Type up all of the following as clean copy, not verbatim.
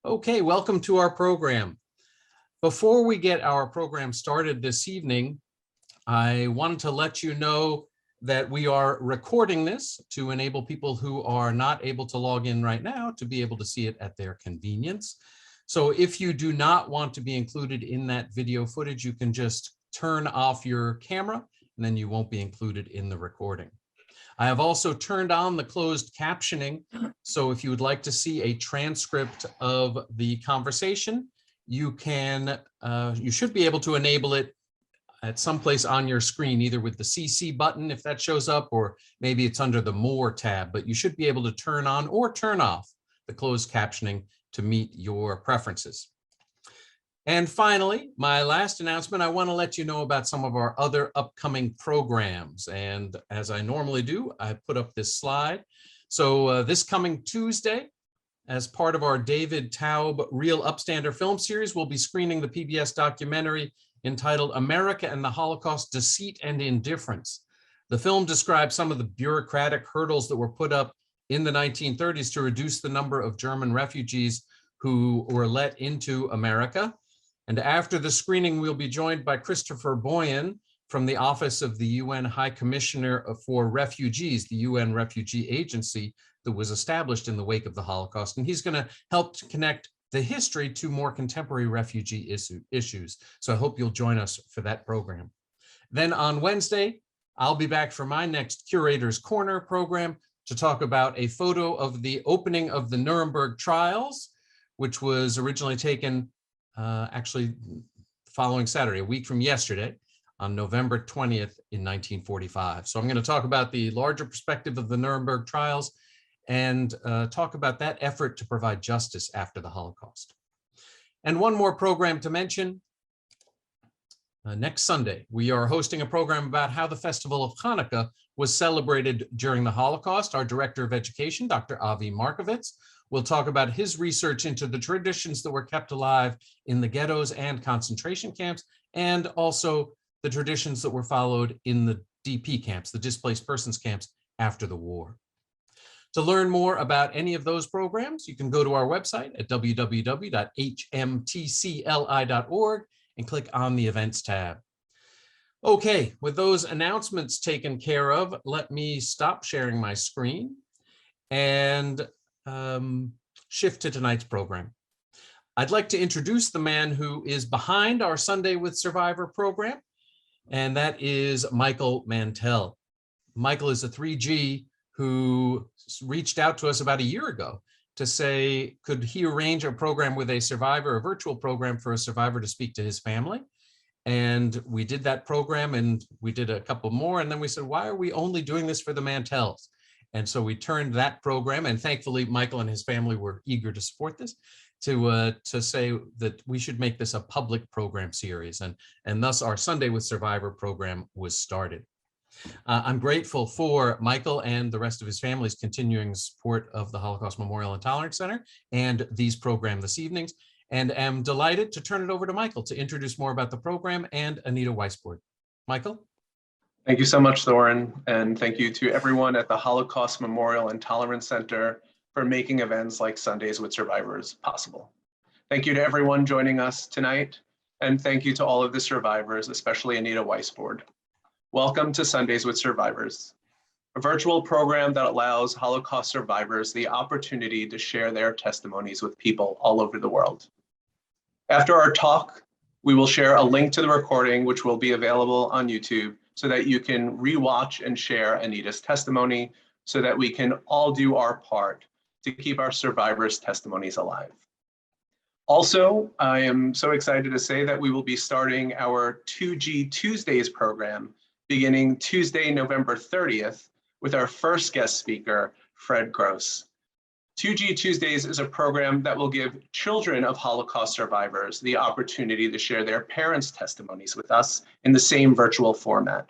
Okay, welcome to our program. Before we get our program started this evening, I wanted to let you know that we are recording this to enable people who are not able to log in right now to be able to see it at their convenience. So if you do not want to be included in that video footage, you can just turn off your camera and then you won't be included in the recording. I have also turned on the closed captioning. So if you would like to see a transcript of the conversation, you should be able to enable it at some place on your screen, either with the CC button, if that shows up, or maybe it's under the More tab, but you should be able to turn on or turn off the closed captioning to meet your preferences. And finally, my last announcement, I want to let you know about some of our other upcoming programs. And as I normally do, I put up this slide. So this coming Tuesday, as part of our David Taub Real Upstander film series, we'll be screening the PBS documentary entitled America and the Holocaust, Deceit and Indifference. The film describes some of the bureaucratic hurdles that were put up in the 1930s to reduce the number of German refugees who were let into America. And after the screening, we'll be joined by Christopher Boyan from the Office of the UN High Commissioner for Refugees, the UN Refugee Agency that was established in the wake of the Holocaust. And he's going to help to connect the history to more contemporary refugee issues. So I hope you'll join us for that program. Then on Wednesday, I'll be back for my next Curator's Corner program to talk about a photo of the opening of the Nuremberg trials, which was originally taken actually following Saturday, a week from yesterday, on November 20th in 1945. So I'm going to talk about the larger perspective of the Nuremberg trials and talk about that effort to provide justice after the Holocaust. And one more program to mention. Next Sunday, we are hosting a program about how the Festival of Hanukkah was celebrated during the Holocaust. Our Director of Education, Dr. Avi Markovitz, will talk about his research into the traditions that were kept alive in the ghettos and concentration camps, and also the traditions that were followed in the DP camps, the displaced persons camps after the war. To learn more about any of those programs, you can go to our website at www.hmtcli.org and click on the events tab. Okay, with those announcements taken care of, let me stop sharing my screen and shift to tonight's program. I'd like to introduce the man who is behind our Sunday with Survivor program, and that is Michael Mantell. Michael is a 3G who reached out to us about a year ago to say, could he arrange a program with a survivor, a virtual program for a survivor to speak to his family? And we did that program, and we did a couple more, and then we said, why are we only doing this for the Mantells? And so we turned that program, and thankfully Michael and his family were eager to support this, to say that we should make this a public program series, and thus our Sunday with Survivor program was started. I'm grateful for Michael and the rest of his family's continuing support of the Holocaust Memorial and Tolerance Center and these programs this evening, and am delighted to turn it over to Michael to introduce more about the program and Anita Weisbord. Michael? Thank you so much, Thorin, and thank you to everyone at the Holocaust Memorial and Tolerance Center for making events like Sundays with Survivors possible. Thank you to everyone joining us tonight, and thank you to all of the survivors, especially Anita Weisbord. Welcome to Sundays with Survivors, a virtual program that allows Holocaust survivors the opportunity to share their testimonies with people all over the world. After our talk, we will share a link to the recording, which will be available on YouTube, so that you can rewatch and share Anita's testimony, so that we can all do our part to keep our survivors' testimonies alive. Also, I am so excited to say that we will be starting our 2G Tuesdays program beginning Tuesday, November 30th, with our first guest speaker, Fred Gross. 2G Tuesdays is a program that will give children of Holocaust survivors the opportunity to share their parents' testimonies with us in the same virtual format.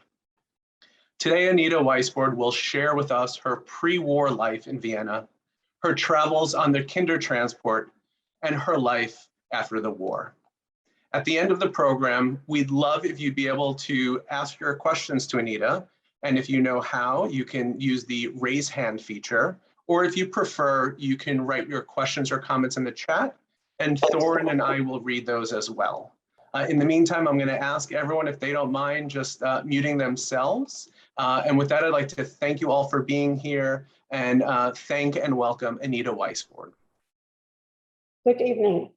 Today, Anita Weisbord will share with us her pre-war life in Vienna, her travels on the Kindertransport, and her life after the war. At the end of the program, we'd love if you'd be able to ask your questions to Anita, and if you know how, you can use the raise hand feature, or if you prefer, you can write your questions or comments in the chat, and Thorin and I will read those as well. In the meantime, I'm going to ask everyone if they don't mind just muting themselves. And with that, I'd like to thank you all for being here and thank and welcome Anita Weisbord. Good evening.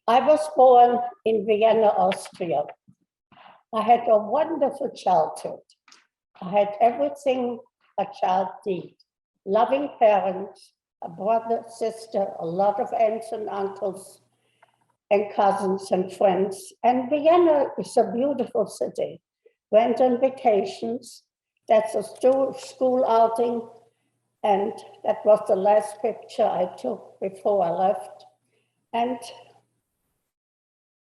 I was born in Vienna, Austria. I had a wonderful childhood. I had everything a child needs. Loving parents, a brother, sister, a lot of aunts and uncles and cousins and friends. And Vienna is a beautiful city. Went on vacations. That's a school outing. And that was the last picture I took before I left. And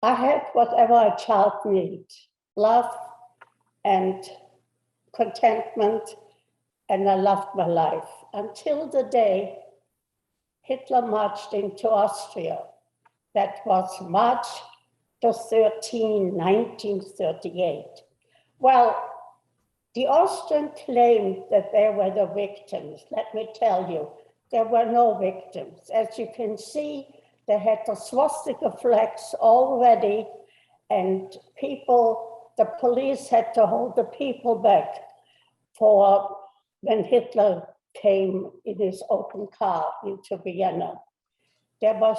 I had whatever a child needs, love and contentment, and I loved my life until the day Hitler marched into Austria. That was March the 13th, 1938. Well, the Austrians claimed that they were the victims. Let me tell you, there were no victims. As you can see, they had the swastika flags already, and the police had to hold the people back for when Hitler came in his open car into Vienna. There was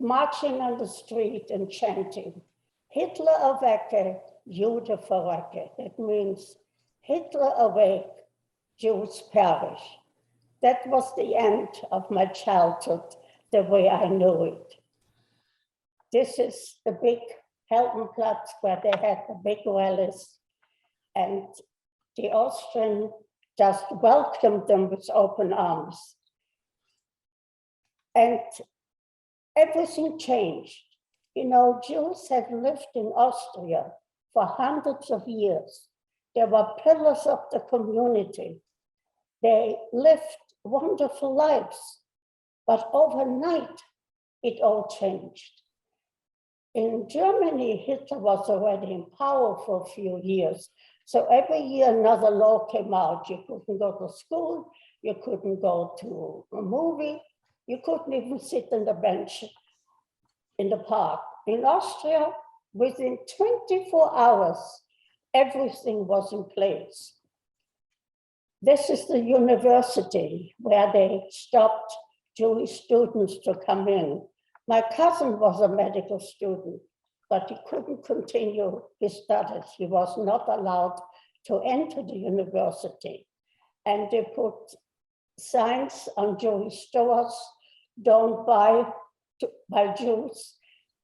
marching on the street and chanting, Hitler awake, Jude verrecke. That means Hitler awake, Jews perish. That was the end of my childhood, the way I knew it. This is the big Heldenplatz where they had the big rallies, and the Austrian just welcomed them with open arms. And everything changed. You know, Jews have lived in Austria for hundreds of years. They were pillars of the community. They lived wonderful lives, but overnight, it all changed. In Germany, Hitler was already in power for a few years. So every year another law came out. You couldn't go to school, you couldn't go to a movie, you couldn't even sit on the bench in the park. In Austria, within 24 hours, everything was in place. This is the university where they stopped Jewish students to come in. My cousin was a medical student, but he couldn't continue his studies. He was not allowed to enter the university. And they put signs on Jewish stores, don't buy by Jews.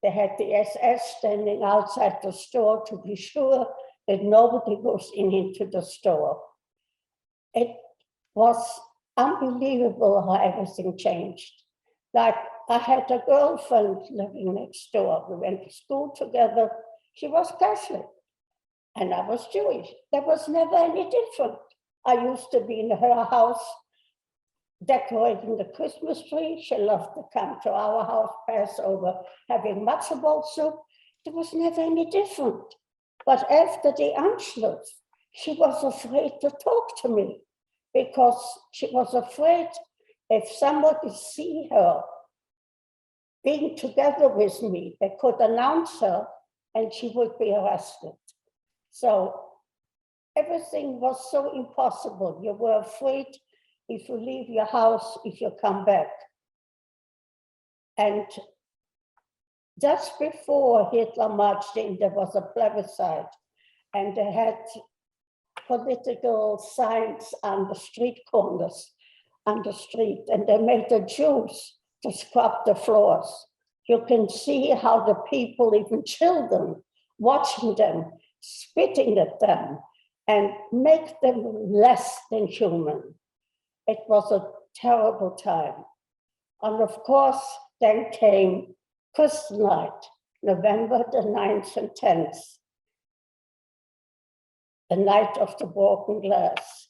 They had the SS standing outside the store to be sure that nobody goes into the store. It was unbelievable how everything changed. Like, I had a girlfriend living next door. We went to school together. She was Catholic and I was Jewish. There was never any different. I used to be in her house decorating the Christmas tree. She loved to come to our house, Passover, having matzo ball soup. There was never any different. But after the Anschluss, she was afraid to talk to me because she was afraid if somebody see her being together with me, they could announce her and she would be arrested. So everything was so impossible. You were afraid if you leave your house, if you come back. And just before Hitler marched in, there was a plebiscite and they had political signs on the street corners, on the street, and they made the Jews to scrub the floors. You can see how the people, even children, watching them, spitting at them, and make them less than human. It was a terrible time. And of course, then came Kristallnacht, November the 9th and 10th, the night of the broken glass.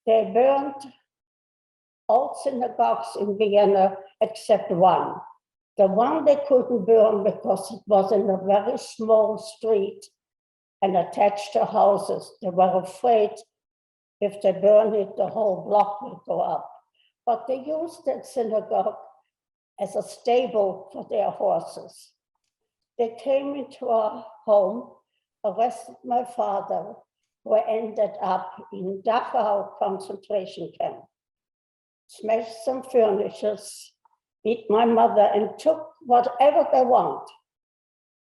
They burned all synagogues in Vienna except one. The one they couldn't burn because it was in a very small street and attached to houses. They were afraid if they burn it, the whole block will go up. But they used that synagogue as a stable for their horses. They came into our home, arrested my father, who ended up in Dachau concentration camp, smashed some furnitures, beat my mother, and took whatever they want.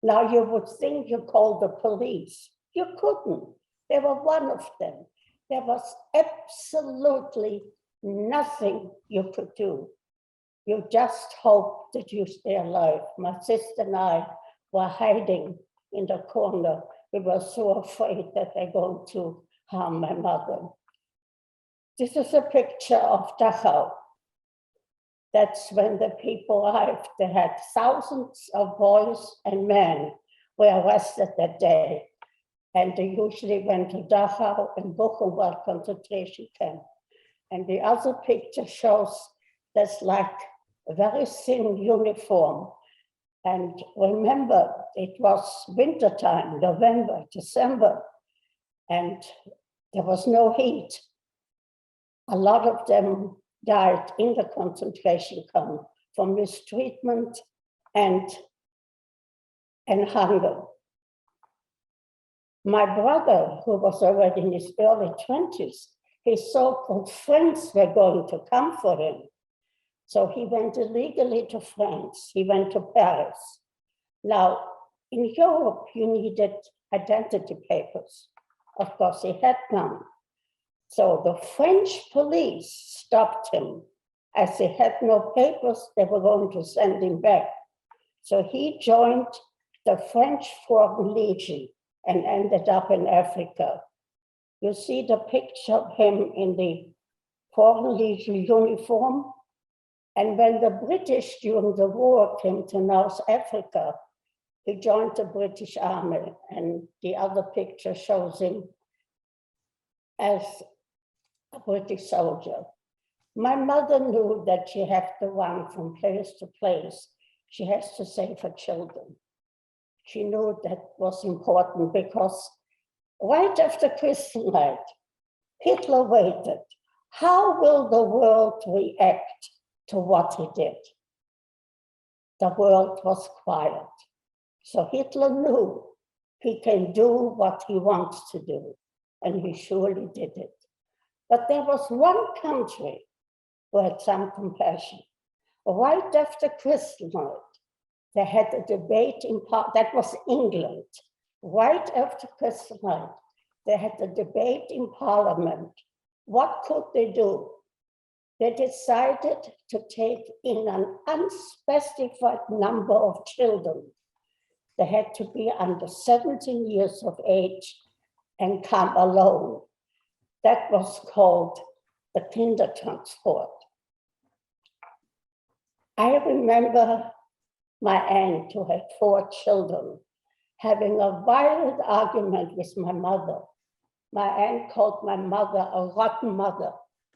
Now you would think you called the police. You couldn't. They were one of them. There was absolutely nothing you could do. You just hoped that you stay alive. My sister and I were hiding in the corner. We were so afraid that they're going to harm my mother. This is a picture of Dachau. That's when the people arrived. They had thousands of boys and men were arrested that day. And they usually went to Dachau and Buchenwald concentration camp. And the other picture shows that's like a very thin uniform. And remember, it was wintertime, November, December, and there was no heat. A lot of them died in the concentration camp from mistreatment and hunger. My brother, who was already in his early 20s, his so-called friends were going to come for him. So he went illegally to France. He went to Paris. Now, in Europe, you needed identity papers. Of course, he had none. So the French police stopped him. As he had no papers, they were going to send him back. So he joined the French Foreign Legion and ended up in Africa. You see the picture of him in the Foreign Legion uniform. And when the British during the war came to North Africa, he joined the British Army. And the other picture shows him as a British soldier. My mother knew that she had to run from place to place. She has to save her children. She knew that was important because right after Kristallnacht, Hitler waited. How will the world react to what he did? The world was quiet. So Hitler knew he can do what he wants to do, and he surely did it. But there was one country who had some compassion. Right after Kristallnacht, they had a debate in that was England. Right after Kristallnacht, they had a debate in Parliament. What could they do? They decided to take in an unspecified number of children. They had to be under 17 years of age and come alone. That was called the Kindertransport. I remember my aunt, who had 4 children, having a violent argument with my mother. My aunt called my mother a rotten mother.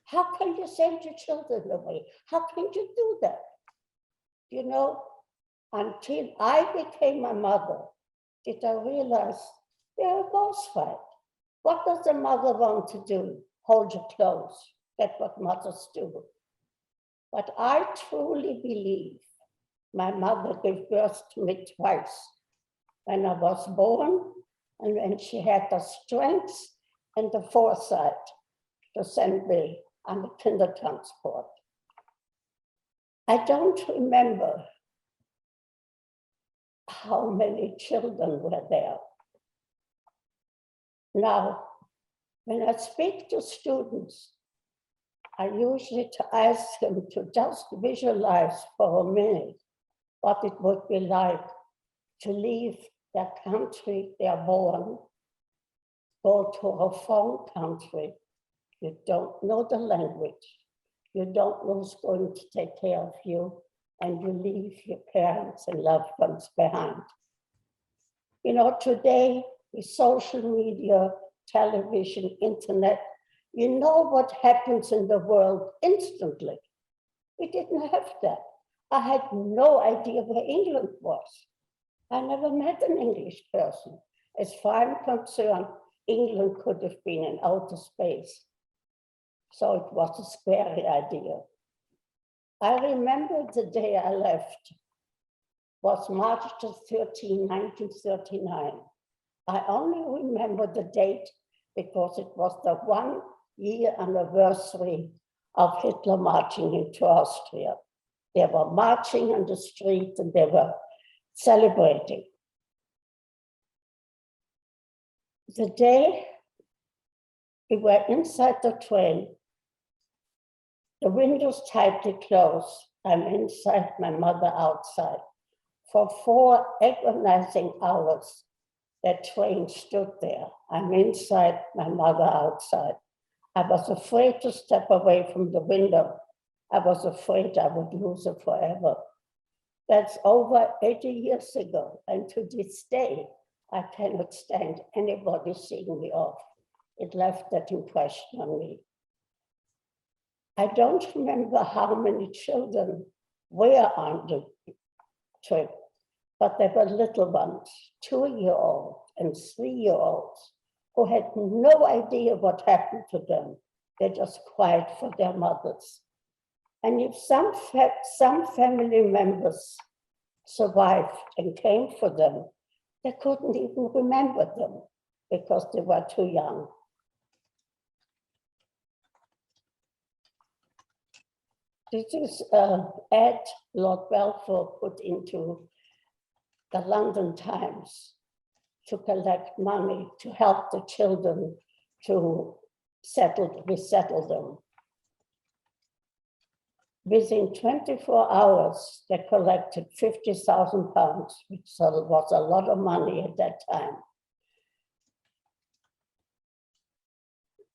How can you send your children away? How can you do that? You know, until I became a mother, did I realize they're a boss fight. What does a mother want to do? Hold your clothes. That's what mothers do. But I truly believe my mother gave birth to me twice. When I was born and when she had the strength and the foresight to send me on the Kindertransport. I don't remember how many children were there. Now, when I speak to students, I usually ask them to just visualize for a minute what it would be like to leave their country they're born, go to a foreign country. You don't know the language. You don't know who's going to take care of you, and you leave your parents and loved ones behind. You know, today with social media, television, internet, you know what happens in the world instantly. We didn't have that. I had no idea where England was. I never met an English person. As far as I'm concerned, England could have been in outer space. So it was a scary idea. I remember the day I left was March the 13th, 1939. I only remember the date because it was the 1-year anniversary of Hitler marching into Austria. They were marching on the street and they were celebrating. The day we were inside the train, the windows tightly closed. I'm inside, my mother outside. For 4 agonizing hours, that train stood there. I'm inside, my mother outside. I was afraid to step away from the window. I was afraid I would lose her forever. That's over 80 years ago. And to this day, I cannot stand anybody seeing me off. It left that impression on me. I don't remember how many children were on the trip, but there were little ones, 2-year-olds and 3-year-olds, who had no idea what happened to them. They just cried for their mothers. And if some family members survived and came for them, they couldn't even remember them because they were too young. This is an ad Lord Balfour put into the London Times to collect money to help the children to resettle them. Within 24 hours, they collected £50,000, which was a lot of money at that time.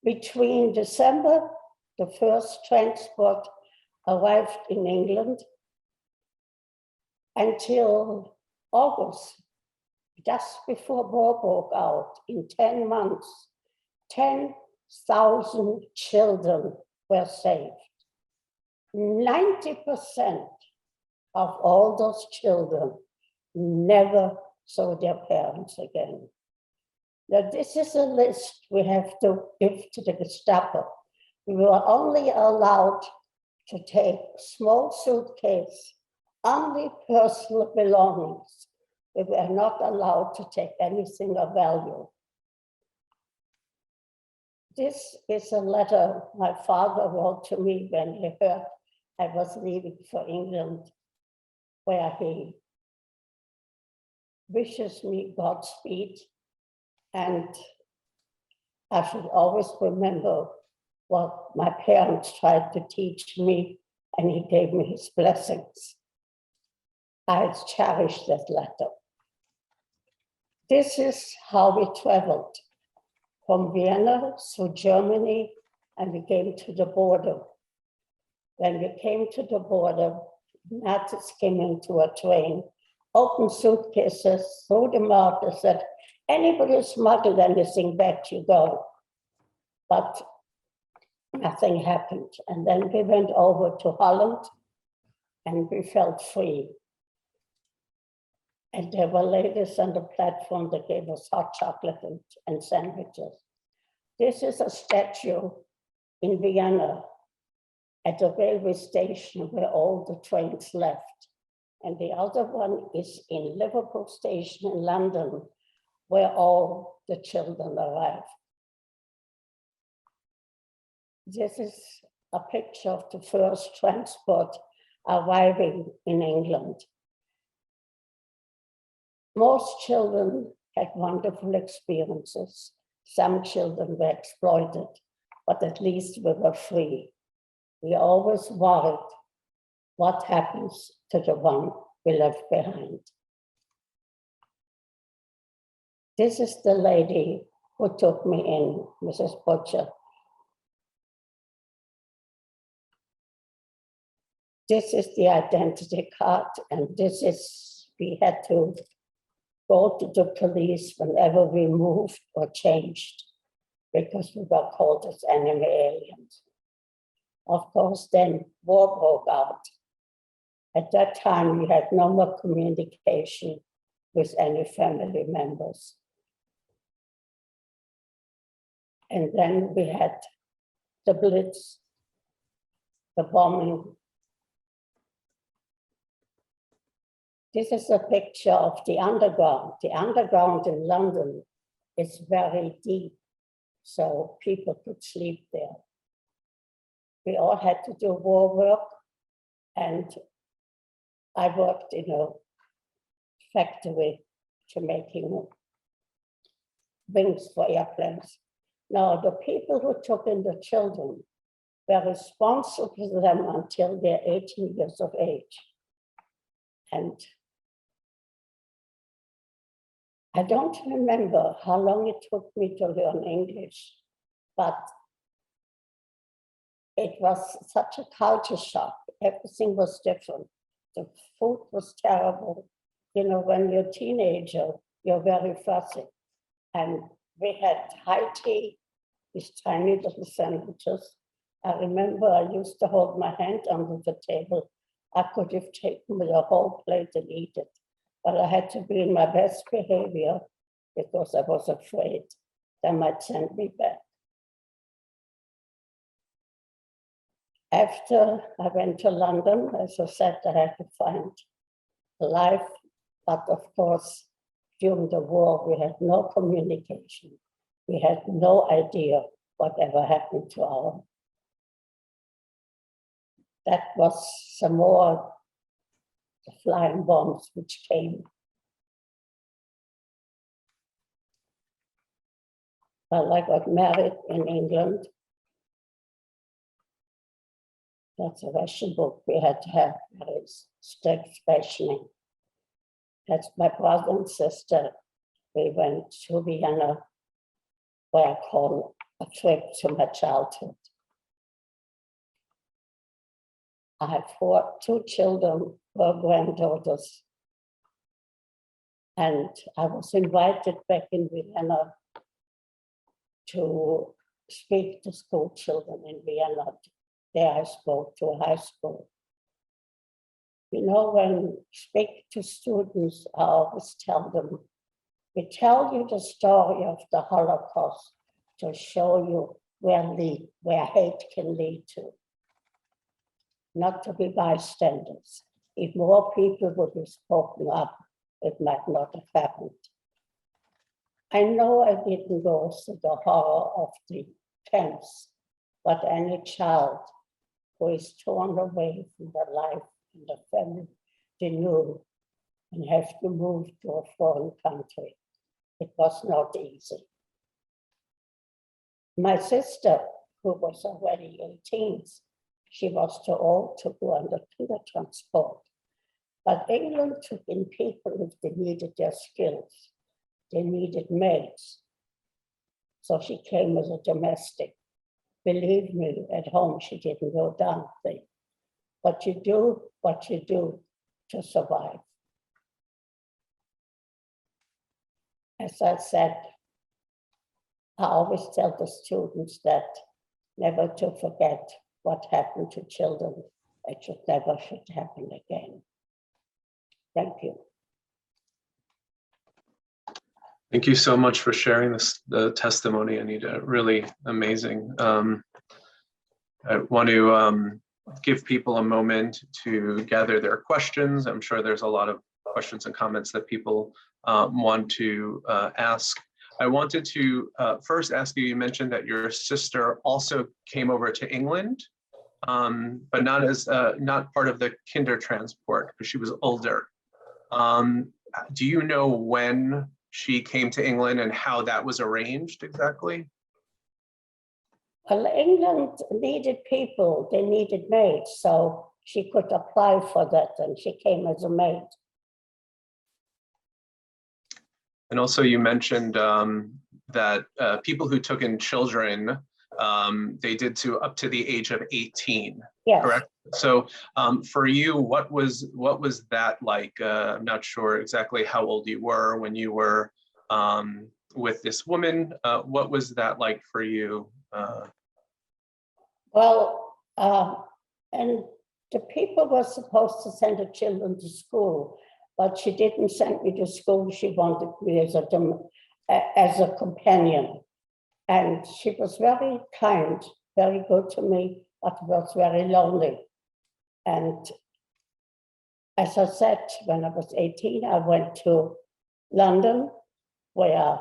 Between December, the first transport arrived in England, until August, just before war broke out, in 10 months, 10,000 children were saved. 90% of all those children never saw their parents again. Now, this is a list we have to give to the Gestapo. We were only allowed to take a small suitcase, only personal belongings. We were not allowed to take anything of value. This is a letter my father wrote to me when he heard I was leaving for England, where he wishes me Godspeed. And I should always remember what my parents tried to teach me, and he gave me his blessings. I cherish that letter. This is how we traveled from Vienna through Germany, and we came to the border. When we came to the border, Nazis came into a train, opened suitcases, threw them out, and said, anybody smuggled anything, back you go. But nothing happened. And then we went over to Holland, and we felt free. And there were ladies on the platform that gave us hot chocolate and sandwiches. This is a statue in Vienna at the railway station where all the trains left. And the other one is in Liverpool Station in London, where all the children arrived. This is a picture of the first transport arriving in England. Most children had wonderful experiences. Some children were exploited, but at least we were free. We always worried what happens to the one we left behind. This is the lady who took me in, Mrs. Butcher. This is the identity card, and this is, we had to go to the police whenever we moved or changed, because we were called as enemy aliens. Of course, then war broke out. At that time, we had no more communication with any family members. And then we had the Blitz, the bombing This is a picture of the underground. The underground in London is very deep, so people could sleep there. We all had to do war work, and I worked in a factory to making wings for airplanes. Now, the people who took in the children were responsible for them until they're 18 years of age. And I don't remember how long it took me to learn English, but it was such a culture shock. Everything was different. The food was terrible. You know, when you're a teenager, you're very fussy. And we had high tea, these tiny little sandwiches. I remember I used to hold my hand under the table. I could have taken me a whole plate and eat it, but I had to be in my best behavior because I was afraid they might send me back. After I went to London, as I said, I had to find life, but of course, during the war, we had no communication. We had no idea whatever happened to our. That was some more the flying bombs which came. Well, I got married in England. That's a Russian book. We had to have very strict rationing. That's my brother and sister. We went to Vienna, where I call a trip to my childhood. I have two children, 4 granddaughters. And I was invited back in Vienna to speak to school children in Vienna. There I spoke to a high school. You know, when you speak to students, I always tell them, we tell you the story of the Holocaust to show you where hate can lead to. Not to be bystanders. If more people would have spoken up, it might not have happened. I know I didn't go through the horror of the camps, but any child who is torn away from their life and the family they knew and have to move to a foreign country, it was not easy. My sister, who was already 18, she was too old to go under Kindertransport. But England took in people if they needed their skills. They needed maids. So she came as a domestic. Believe me, at home she didn't go dancing. But you do what you do to survive. As I said, I always tell the students that never to forget what happened to children. It should never happen again. Thank you. Thank you so much for sharing the testimony, Anita. Really amazing. I want to give people a moment to gather their questions. I'm sure there's a lot of questions and comments that people want to ask. I wanted to first ask you, you mentioned that your sister also came over to England, but not as not part of the Kindertransport because she was older. Do you know when she came to England and how that was arranged exactly? Well, England needed people, they needed maids, so she could apply for that and she came as a maid. And also you mentioned that people who took in children, they did to up to the age of 18, yes. Correct? So for you, what was that like? I'm not sure exactly how old you were when you were with this woman. What was that like for you? Well, and the people were supposed to send the children to school, but she didn't send me to school. She wanted me as a companion. And she was very kind, very good to me, but was very lonely. And as I said, when I was 18, I went to London, where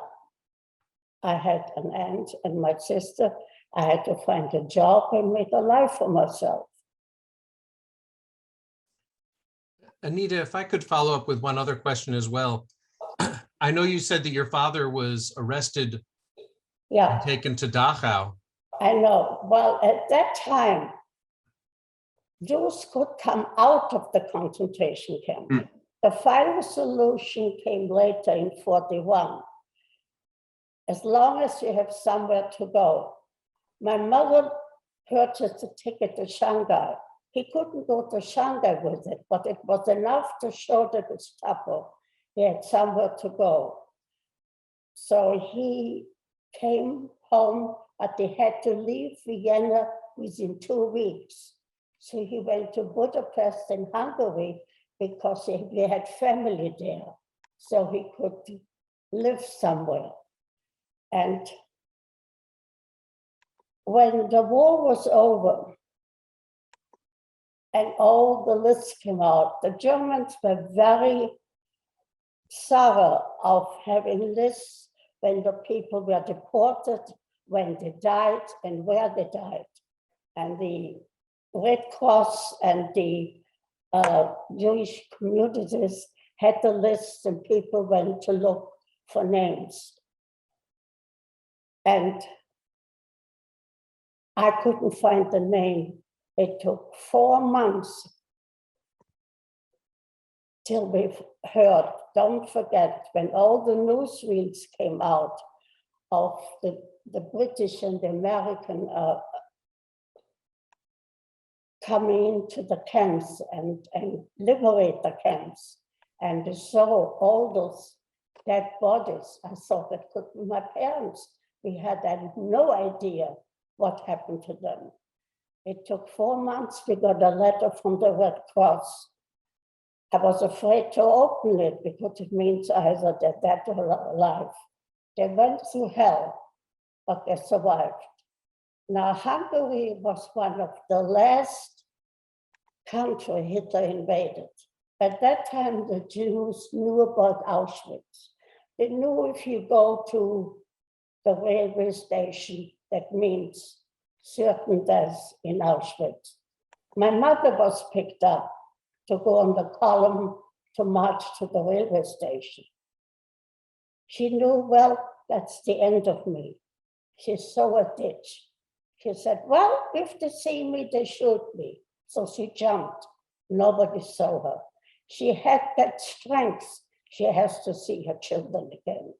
I had an aunt and my sister. I had to find a job and make a life for myself. Anita, if I could follow up with one other question as well. I know you said that your father was arrested Yeah, and taken to Dachau. I know. Well, at that time, Jews could come out of the concentration camp. Mm. The final solution came later in 41. As long as you have somewhere to go. My mother purchased a ticket to Shanghai. He couldn't go to Shanghai with it, but it was enough to show the Gestapo he had somewhere to go. So he came home, but he had to leave Vienna within 2 weeks. So he went to Budapest in Hungary because he had family there, so he could live somewhere. And when the war was over and all the lists came out, the Germans were very thorough of having lists when the people were deported, when they died, and where they died. And the Red Cross and the Jewish communities had the lists, and people went to look for names. And I couldn't find the name. It took 4 months till we heard, don't forget, when all the newsreels came out of the British and the American coming into the camps and liberate the camps, and to show all those dead bodies. I thought that could be my parents. We had no idea what happened to them. It took 4 months. We got a letter from the Red Cross. I was afraid to open it because it means either they're dead or alive. They went through hell, but they survived. Now, Hungary was one of the last countries Hitler invaded. At that time, the Jews knew about Auschwitz. They knew if you go to the railway station, that means certain deaths in Auschwitz. My mother was picked up to go on the column to march to the railway station. She knew, well, that's the end of me. She saw a ditch. She said, well, if they see me, they shoot me. So she jumped. Nobody saw her. She had that strength. She has to see her children again.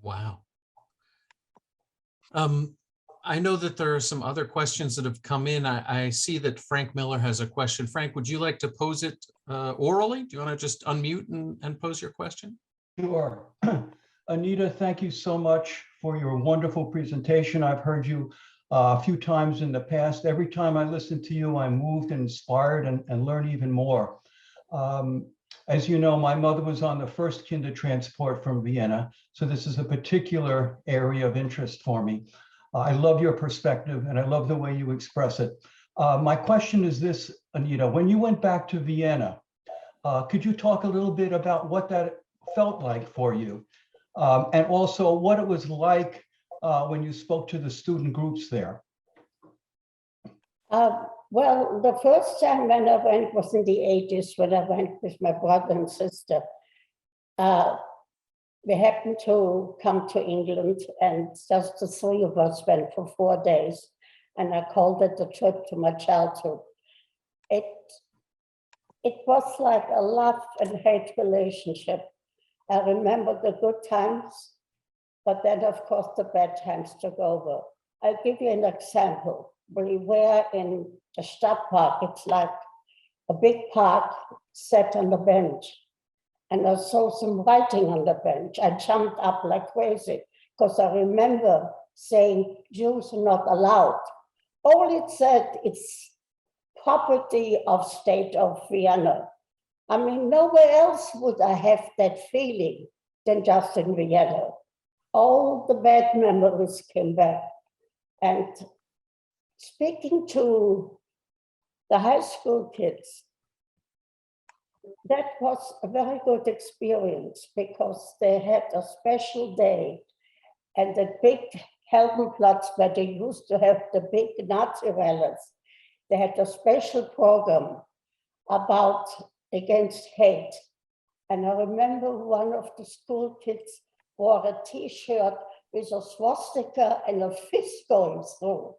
Wow. I know that there are some other questions that have come in. I see that Frank Miller has a question. Frank, would you like to pose it orally? Do you want to just unmute and pose your question? Sure. Anita, thank you so much for your wonderful presentation. I've heard you a few times in the past. Every time I listen to you, I'm moved and inspired and learn even more. As you know, my mother was on the first Kindertransport from Vienna, so this is a particular area of interest for me. I love your perspective and I love the way you express it. My question is this, Anita, when you went back to Vienna, could you talk a little bit about what that felt like for you? And also what it was like when you spoke to the student groups there? Well, the first time when I went was in the 80s, when I went with my brother and sister. We happened to come to England, and just the 3 of us went for 4 days. And I called it the trip to my childhood. It was like a love and hate relationship. I remember the good times, but then of course the bad times took over. I'll give you an example. We were in the Stadtpark. It's like a big park set on the bench. And I saw some writing on the bench. I jumped up like crazy because I remember saying Jews are not allowed. All it said, it's property of state of Vienna. I mean, nowhere else would I have that feeling than just in Vienna. All the bad memories came back. And speaking to the high school kids, that was a very good experience because they had a special day, and the big Heldenplatz where they used to have the big Nazi rallies, they had a special program about against hate. And I remember one of the school kids wore a t-shirt with a swastika and a fist going through.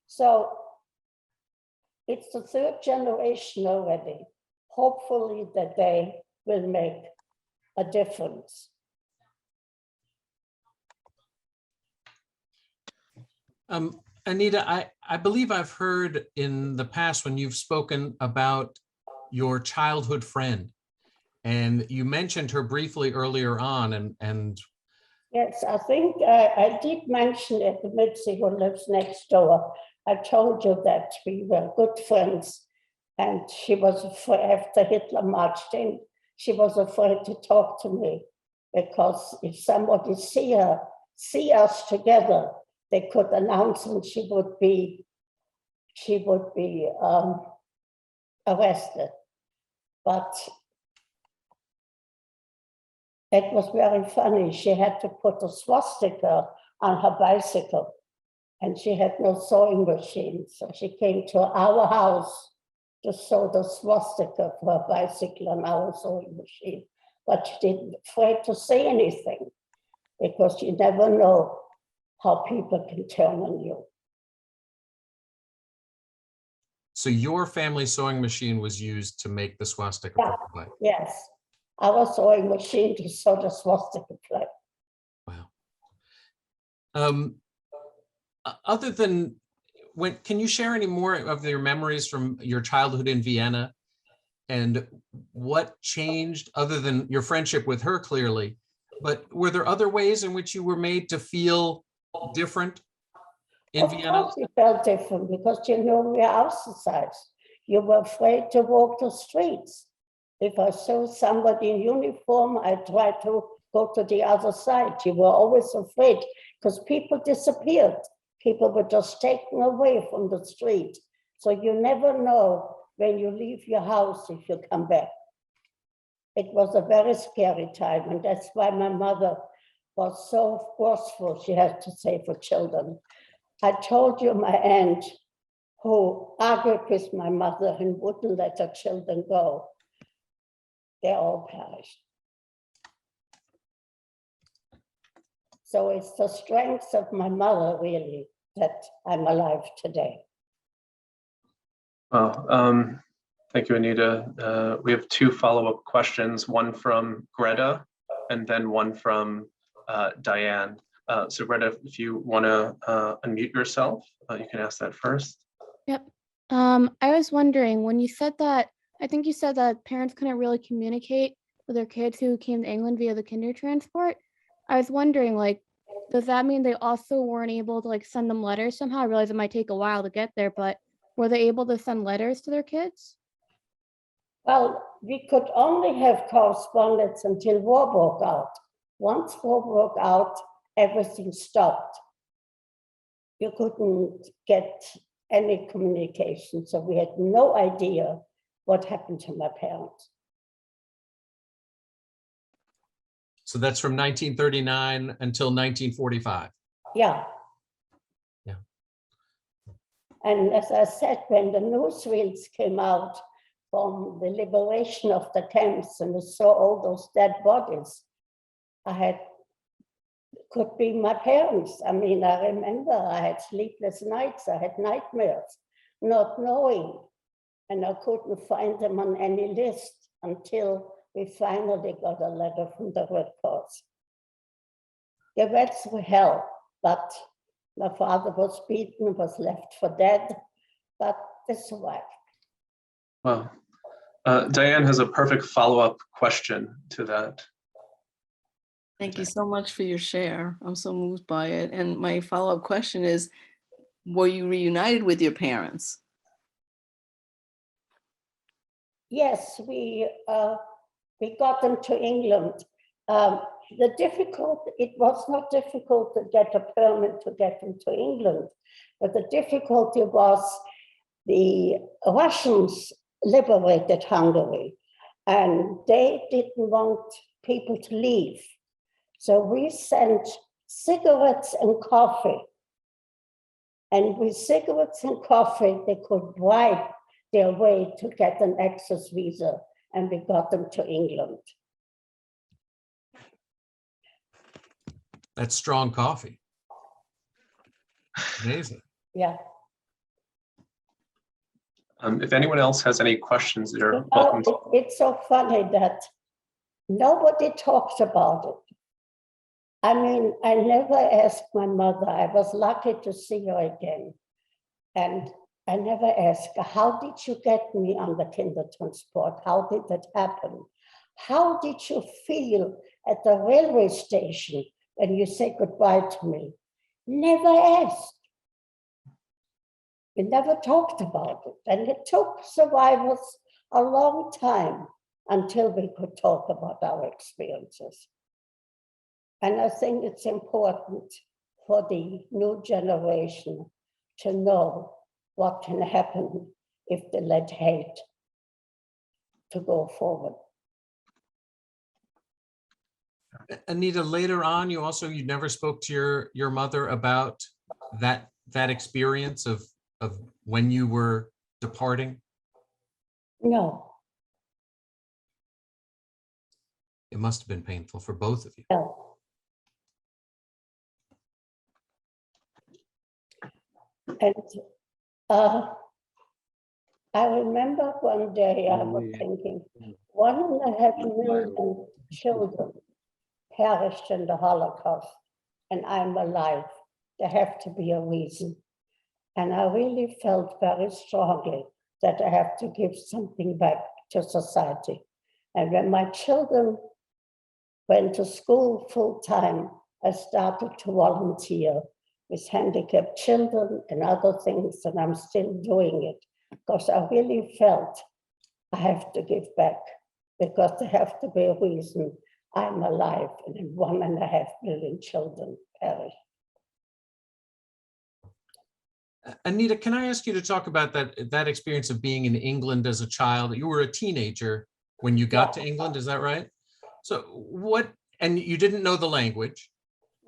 So it's the third generation already. Hopefully that they will make a difference. Anita, I believe I've heard in the past when you've spoken about your childhood friend, and you mentioned her briefly earlier on, and Yes, I think I did mention it, the Mitzi who lives next door. I told you that we were good friends, and she was afraid, after Hitler marched in, she was afraid to talk to me because if somebody see us together, they could announce and she would be arrested. But it was very funny. She had to put a swastika on her bicycle, and she had no sewing machine. So she came to our house to sew the swastika for her bicycle on our sewing machine. But she didn't afraid to say anything because you never know how people can turn on you. so your family sewing machine was used to make the swastika Yeah. flag. Yes, our sewing machine to sew the swastika flag. Wow. Other than can you share any more of your memories from your childhood in Vienna, and what changed other than your friendship with her clearly, but were there other ways in which you were made to feel different in Vienna? Of course we felt different because we are ostracized. You were afraid to walk the streets. If I saw somebody in uniform, I tried to go to the other side. You were always afraid because people disappeared. People were just taken away from the street. So you never know when you leave your house if you come back. It was a very scary time, and that's why my mother was so forceful, she had to say, for children. I told you my aunt, who argued with my mother and wouldn't let her children go, they all perished. So it's the strength of my mother, really, that I'm alive today. Well, thank you, Anita. We have two follow-up questions, one from Greta and then one from Diane. So Greta, if you want to unmute yourself, you can ask that first. Yep. I was wondering, when you said that, I think you said that parents couldn't really communicate with their kids who came to England via the Kindertransport. I was wondering, does that mean they also weren't able to send them letters somehow? I realize it might take a while to get there, but were they able to send letters to their kids? Well, we could only have correspondence until war broke out. Once war broke out, everything stopped. You couldn't get any communication, so we had no idea what happened to my parents. So that's from 1939 until 1945. Yeah. Yeah. And as I said, when the newsreels came out from the liberation of the camps and I saw all those dead bodies, could be my parents. I mean, I remember I had sleepless nights, I had nightmares, not knowing, and I couldn't find them on any list until we finally got a letter from the Red Cross. They went through hell, but my father was beaten, was left for dead, but they survived. Well, Diane has a perfect follow-up question to that. Thank you so much for your share. I'm so moved by it. And my follow-up question is, were you reunited with your parents? Yes, we got them to England. it was not difficult to get a permit to get into England, but the difficulty was the Russians liberated Hungary and they didn't want people to leave. So we sent cigarettes and coffee. And with cigarettes and coffee, they could bribe their way to get an access visa, and we got them to England. That's strong coffee. Amazing. Yeah. If anyone else has any questions, they're You welcome. know, it's so funny that nobody talks about it. I mean, I never asked my mother. I was lucky to see her again. And I never asked her, how did you get me on the Kindertransport? How did that happen? How did you feel at the railway station when you said goodbye to me? Never asked. We never talked about it. And it took survivors a long time until we could talk about our experiences. And I think it's important for the new generation to know what can happen if they let hate to go forward. Anita, later on, you never spoke to your mother about that experience of when you were departing? No, It must have been painful for both of you. no. And I remember one day I was thinking, 1.5 million children perished in the Holocaust, and I'm alive. There have to be a reason. And I really felt very strongly that I have to give something back to society. And when my children went to school full time, I started to volunteer with handicapped children and other things, and I'm still doing it because I really felt I have to give back because there have to be a reason I'm alive and 1.5 million children perish. Anita, can I ask you to talk about that experience of being in England as a child? You were a teenager when you got to England, is that right? So and you didn't know the language?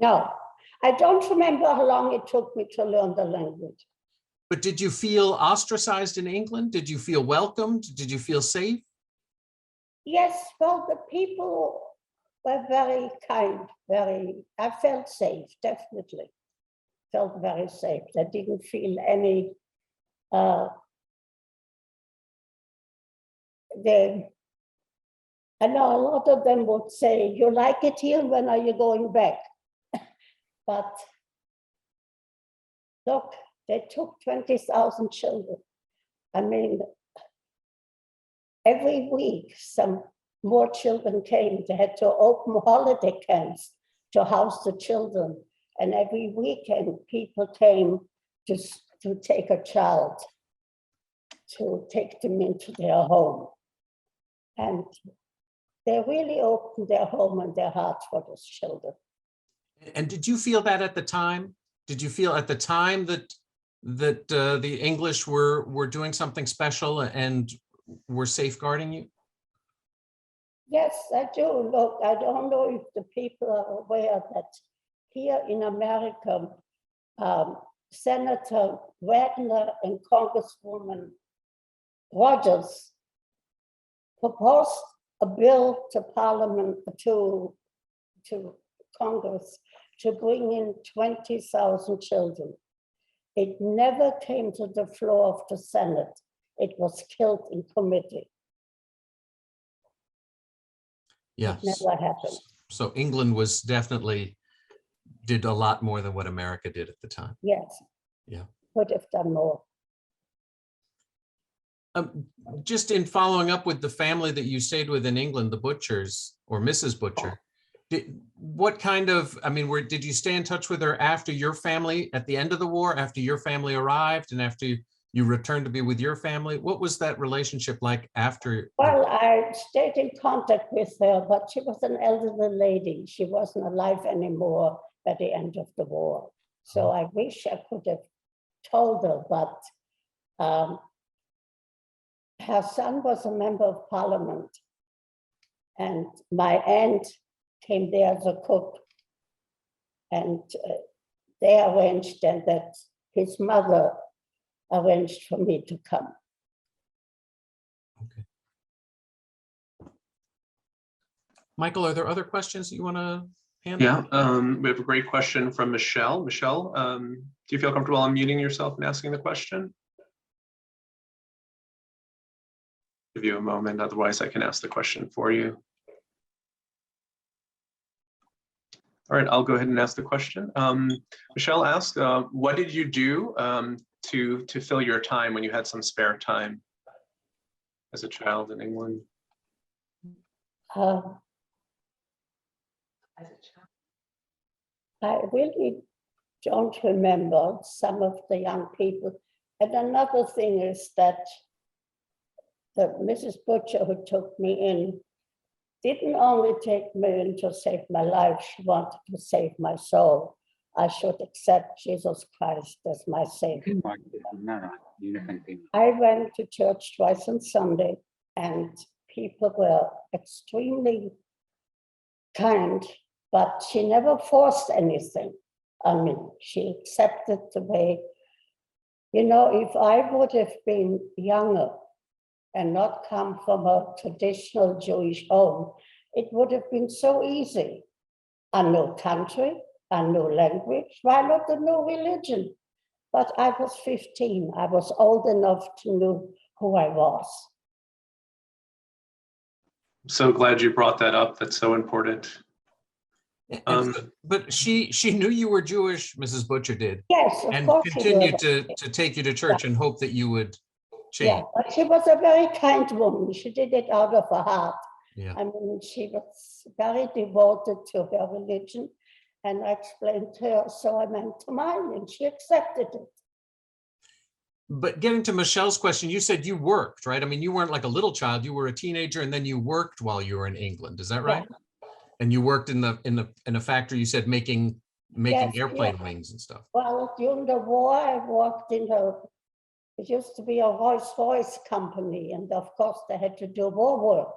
No, I don't remember how long it took me to learn the language. But did you feel ostracized in England? Did you feel welcomed? Did you feel safe? Yes, well, the people were very kind, I felt safe, definitely. Felt very safe. I didn't feel any, I know a lot of them would say, you like it here, when are you going back? But look, they took 20,000 children. I mean, every week some more children came. They had to open holiday camps to house the children. And every weekend people came to take a child, to take them into their home. And they really opened their home and their hearts for those children. And did you feel that at the time? Did you feel at the time that the English were doing something special and were safeguarding you? Yes, I do. Look, I don't know if the people are aware that here in America, Senator Wagner and Congresswoman Rogers proposed a bill to Parliament, to Congress, to bring in 20,000 children. It never came to the floor of the Senate. It was killed in committee. Yes. It never happened. So England did a lot more than what America did at the time. Yes. Yeah. Could have done more. Just in following up with the family that you stayed with in England, the Butchers or Mrs. Butcher, did you stay in touch with her after your family, at the end of the war, after your family arrived and after you returned to be with your family. What was that relationship like after? Well, I stayed in contact with her, but she was an elderly lady. She wasn't alive anymore at the end of the war. So I wish I could have told her, but her son was a member of parliament. And my aunt came there as a cook. And they arranged, and that his mother arranged for me to come. Okay. Michael, are there other questions that you want to handle? Yeah, we have a great question from Michelle. Michelle, do you feel comfortable unmuting yourself and asking the question? Give you a moment, otherwise I can ask the question for you. All right, I'll go ahead and ask the question. Michelle asked, what did you do to fill your time when you had some spare time as a child in England? I really don't remember some of the young people. And another thing is that the Mrs. Butcher who took me in didn't only take me in to save my life, she wanted to save my soul. I should accept Jesus Christ as my Savior. I went to church twice on Sunday, and people were extremely kind, but she never forced anything. I mean, she accepted the way, you know, if I would have been younger and not come from a traditional Jewish home, it would have been so easy. A new country, a new language, why not a new religion? But I was 15, I was old enough to know who I was. I'm so glad you brought that up, that's so important. But she knew you were Jewish, Mrs. Butcher did. Yes, of and course. continued to take you to church and hope that you would change. Yeah, but she was a very kind woman. She did it out of her heart. Yeah. I mean, she was very devoted to her religion, and I explained to her, so I went to mine, and she accepted it. But getting to Michelle's question, you said you worked, right? I mean, you weren't like a little child, you were a teenager, and then you worked while you were in England. Is that right? Yeah. And you worked in a factory, you said, making Yes, airplane yeah. wings and stuff. Well, during the war, I worked in it used to be a Rolls-Royce company, and of course they had to do war work,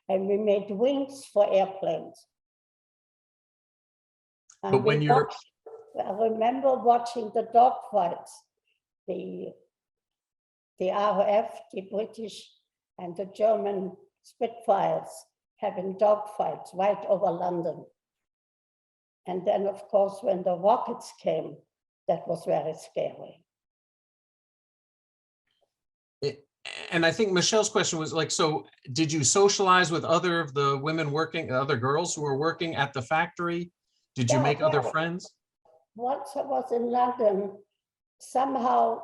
and we made wings for airplanes. And But when you're, I remember watching the dogfights, the RAF, the British and the German Spitfires having dogfights right over London. And then, of course, when the rockets came, that was very scary. and I think Michelle's question was like, so did you socialize with other of the women working, other girls who were working at the factory? Did you make other friends? Once I was in London, somehow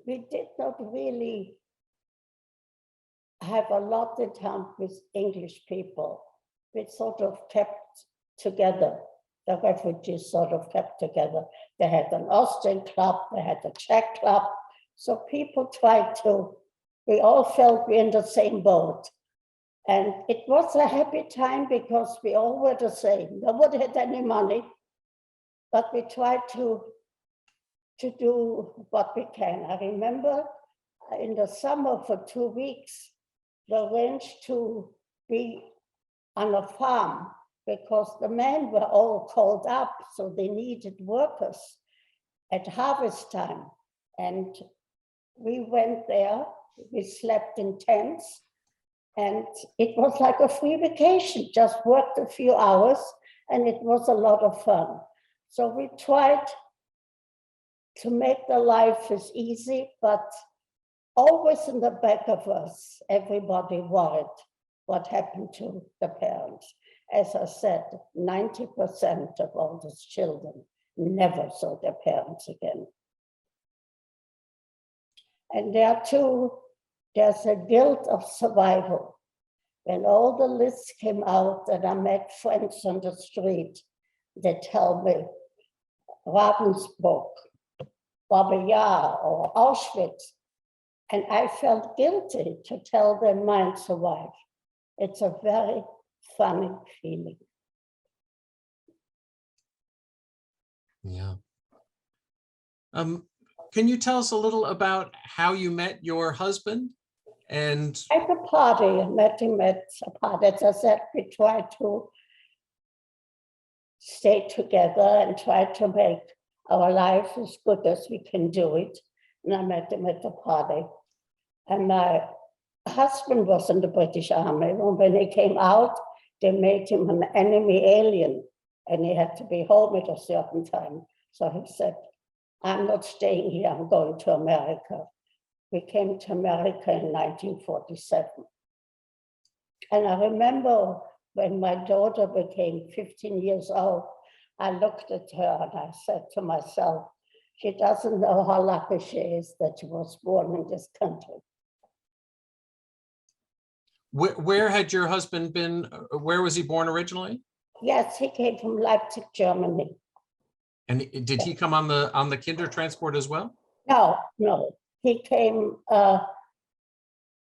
we did not really have a lot in time with English people. We sort of kept together. The refugees sort of kept together. They had an Austrian club, they had a Czech club. So people tried to, we all felt we're in the same boat. And it was a happy time because we all were the same. Nobody had any money, but we tried to do what we can. I remember in the summer for 2 weeks, we arranged to be on a farm because the men were all called up, so they needed workers at harvest time. And we went there, we slept in tents, and it was like a free vacation, just worked a few hours, and it was a lot of fun. So we tried to make the life as easy, but always in the back of us, everybody worried what happened to the parents. As I said, 90% of all those children never saw their parents again. And there's a guilt of survival. When all the lists came out and I met friends on the street, they tell me, Ravensbrück, Baba Yar or Auschwitz. And I felt guilty to tell them mine survived. It's a very funny feeling. Yeah. Can you tell us a little about how you met your husband? And At a party, I met him at a party. As I said, we tried to stay together and try to make our life as good as we can do it. And I met him at the party. And my husband was in the British Army. And when he came out, they made him an enemy alien, and he had to be home at a certain time. So he said, I'm not staying here, I'm going to America. We came to America in 1947. And I remember when my daughter became 15 years old, I looked at her and I said to myself, she doesn't know how lucky she is that she was born in this country. where had your husband been? Where was he born originally? Yes, he came from Leipzig, Germany. And did he come on the Kindertransport as well? No, he came,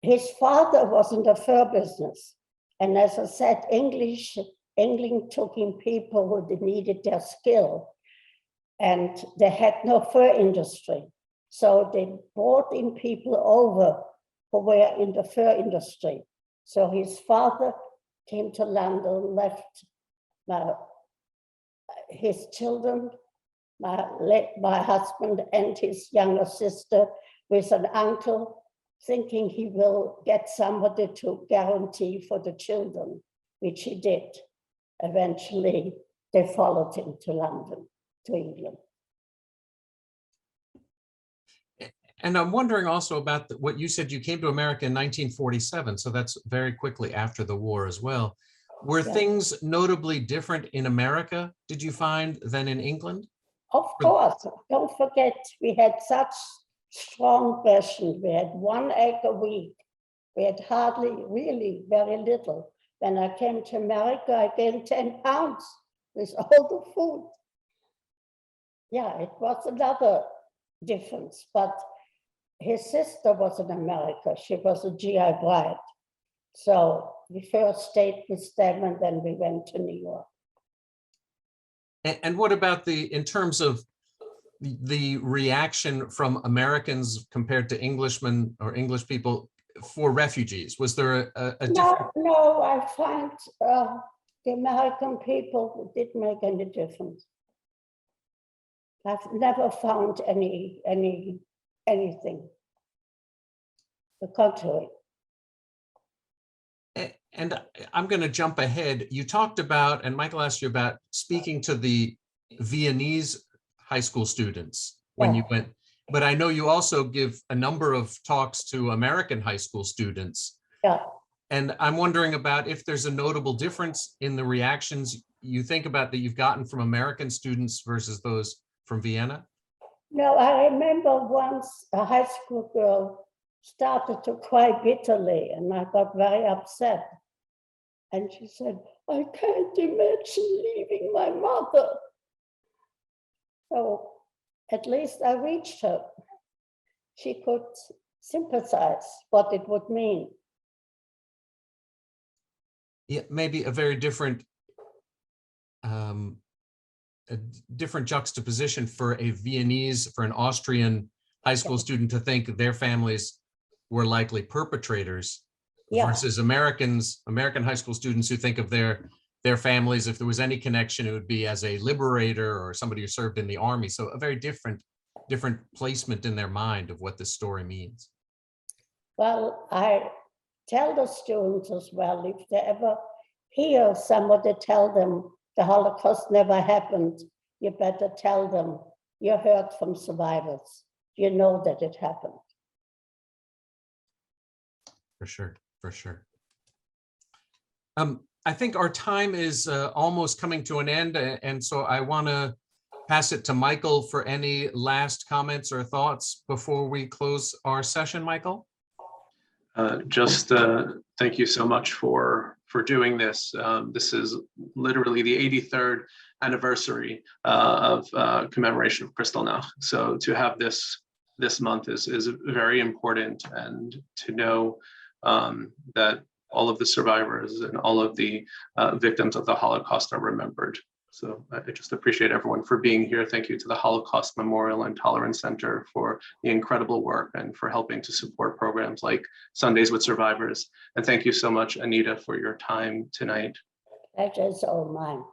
his father was in the fur business. And as I said, England took in people who needed their skill, and they had no fur industry. So they brought in people over who were in the fur industry. So his father came to London, left his children, my husband and his younger sister with an uncle, thinking he will get somebody to guarantee for the children, which he did. Eventually, they followed him to London, to England. And I'm wondering also about what you said, you came to America in 1947, so that's very quickly after the war as well. Were Yeah. things notably different in America, did you find, than in England? Of course, don't forget, we had such strong ration. We had 1 egg a week. We had hardly, really very little. When I came to America, I gained 10 pounds with all the food. Yeah, it was another difference, but his sister was in America. She was a GI bride. So we first stayed with them and then we went to New York. And what about in terms of the reaction from Americans compared to Englishmen or English people for refugees? Was there a different? No, I find the American people didn't make any difference. I've never found anything. The contrary. And I'm going to jump ahead. You talked about, and Michael asked you about speaking to the Viennese high school students when you went, but I know you also give a number of talks to American high school students. Yeah. And I'm wondering about if there's a notable difference in the reactions you think about that you've gotten from American students versus those from Vienna. No, I remember once a high school girl started to cry bitterly and I got very upset. And she said, I can't imagine leaving my mother. So at least I reached her. She could sympathize what it would mean. Yeah, maybe a very different, juxtaposition for a Viennese, for an Austrian high school student to think their families were likely perpetrators versus American high school students who think of their families, if there was any connection, it would be as a liberator or somebody who served in the army. So a very different placement in their mind of what this story means. Well, I tell the students as well, if they ever hear somebody tell them the Holocaust never happened, you better tell them you heard from survivors. You know that it happened. For sure, for sure. I think our time is almost coming to an end, and so I want to pass it to Michael for any last comments or thoughts before we close our session. Michael? Just thank you so much for doing this. This is literally the 83rd anniversary of commemoration of Kristallnacht. So to have this month is very important, and to know that all of the survivors and all of the victims of the Holocaust are remembered. So I just appreciate everyone for being here. Thank you to the Holocaust Memorial and Tolerance Center for the incredible work and for helping to support programs like Sundays with Survivors. And thank you so much, Anita, for your time tonight. Pleasure's all mine.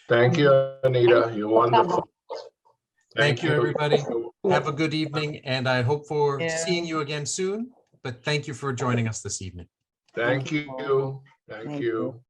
Thank you, Anita. You're wonderful. Thank you, everybody. Yeah. Have a good evening, and I hope for Yeah. seeing you again soon. But thank you for joining us this evening. Thank you. Thank you.